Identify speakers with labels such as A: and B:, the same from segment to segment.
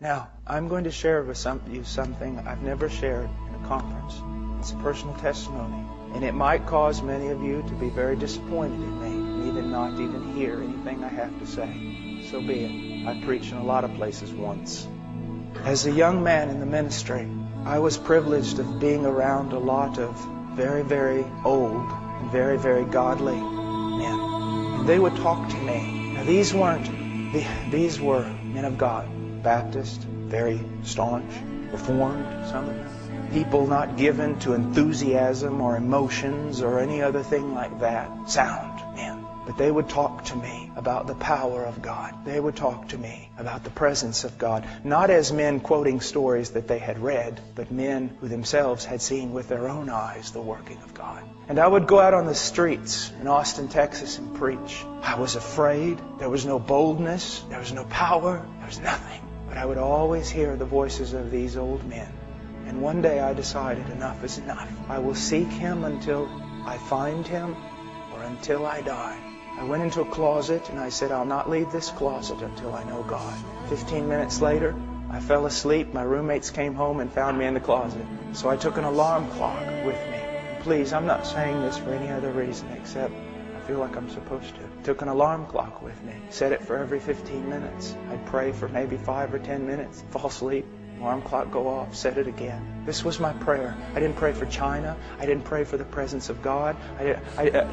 A: Now, I'm going to share with you something I've never shared in a conference. It's a personal testimony. And it might cause many of you to be very disappointed in me, and even not even hear anything I have to say. So be it. I preached in a lot of places once. As a young man in the ministry, I was privileged of being around a lot of very, very old and very, very godly men. And they would talk to me. Now these were men of God. Baptist, very staunch, Reformed, some of them. People not given to enthusiasm or emotions or any other thing like that. Sound men. But they would talk to me about the power of God. They would talk to me about the presence of God. Not as men quoting stories that they had read, but men who themselves had seen with their own eyes the working of God. And I would go out on the streets in Austin, Texas and preach. I was afraid. There was no boldness. There was no power. There was nothing. But I would always hear the voices of these old men. And one day I decided enough is enough. I will seek Him until I find Him or until I die. I went into a closet and I said, I'll not leave this closet until I know God. 15 minutes later, I fell asleep. My roommates came home and found me in the closet. So I took an alarm clock with me. And please, I'm not saying this for any other reason except I feel like I'm supposed to. Took an alarm clock with me. Set it for every 15 minutes. I'd pray for maybe 5 or 10 minutes. Fall asleep. Alarm clock go off. Set it again. This was my prayer. I didn't pray for China. I didn't pray for the presence of God.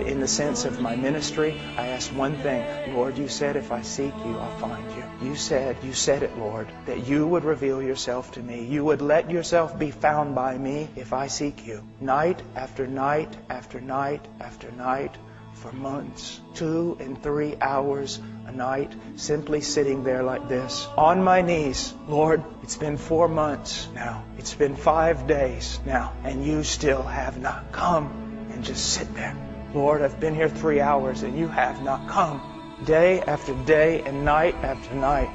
A: In the sense of my ministry, I asked one thing. Lord, you said if I seek you, I'll find you. You said it, Lord, that you would reveal yourself to me. You would let yourself be found by me if I seek you. Night after night after night after night for months. 2 and 3 hours a night, simply sitting there like this, on my knees. Lord, it's been 4 months now. It's been 5 days now, and you still have not come. And just sit there. Lord, I've been here 3 hours, and you have not come. Day after day and night after night.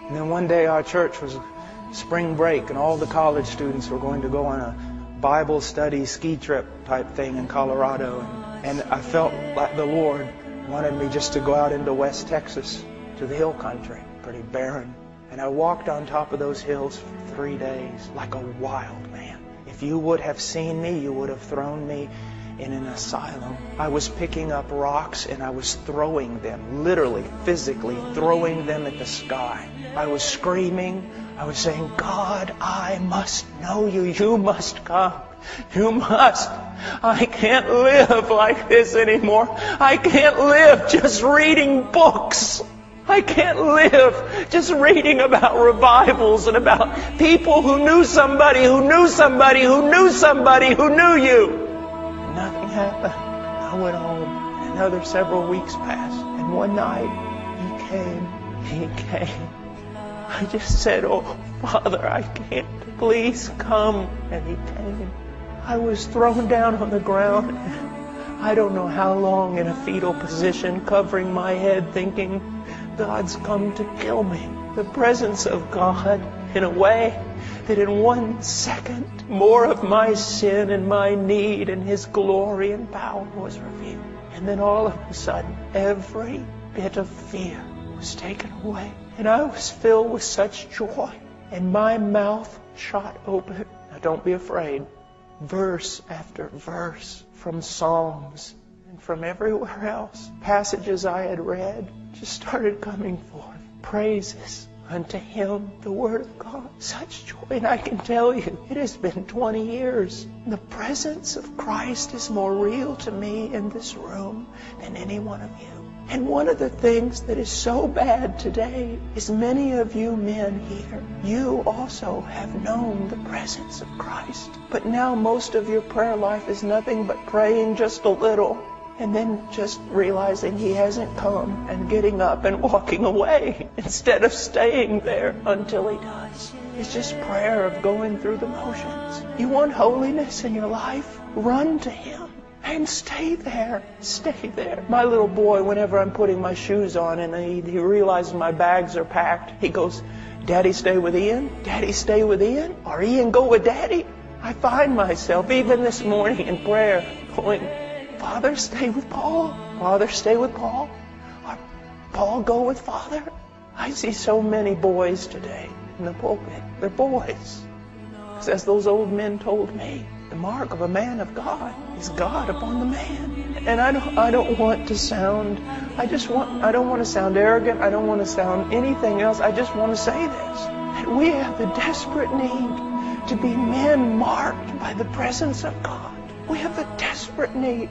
A: And then one day our church was spring break, and all the college students were going to go on a Bible study ski trip type thing in Colorado. And I felt like the Lord wanted me just to go out into West Texas to the hill country, pretty barren. And I walked on top of those hills for 3 days like a wild man. If you would have seen me, you would have thrown me in an asylum. I was picking up rocks and I was throwing them, literally, physically throwing them at the sky. I was screaming. I was saying, God, I must know you. You must come. You must. I can't live like this anymore. I can't live just reading books. I can't live just reading about revivals and about people who knew somebody who knew somebody who knew somebody who knew you. And nothing happened. I went home. And another several weeks passed. And one night, He came. I just said, oh, Father, I can't. Please come. And He came. I was thrown down on the ground. I don't know how long in a fetal position, covering my head, thinking, God's come to kill me. The presence of God in a way that in 1 second, more of my sin and my need and His glory and power was revealed. And then all of a sudden, every bit of fear was taken away. And I was filled with such joy. And my mouth shot open. Now don't be afraid. Verse after verse from Psalms and from everywhere else. Passages I had read just started coming forth. Praises unto Him, the Word of God. Such joy. And I can tell you, it has been 20 years. The presence of Christ is more real to me in this room than any one of you. And one of the things that is so bad today is many of you men here, you also have known the presence of Christ. But now most of your prayer life is nothing but praying just a little and then just realizing He hasn't come and getting up and walking away instead of staying there until He does. It's just prayer of going through the motions. You want holiness in your life? Run to Him. And stay there. Stay there. My little boy, whenever I'm putting my shoes on and he realizes my bags are packed, he goes, Daddy, stay with Ian? Daddy, stay with Ian? Or Ian, go with Daddy? I find myself, even this morning in prayer, going, Father, stay with Paul. Father, stay with Paul. Or Paul, go with Father. I see so many boys today in the pulpit. They're boys. Because as those old men told me, the mark of a man of God is God upon the man. And I don't want to sound, I don't want to sound arrogant. I don't want to sound anything else. I just want to say this, that we have the desperate need to be men marked by the presence of God. We have the desperate need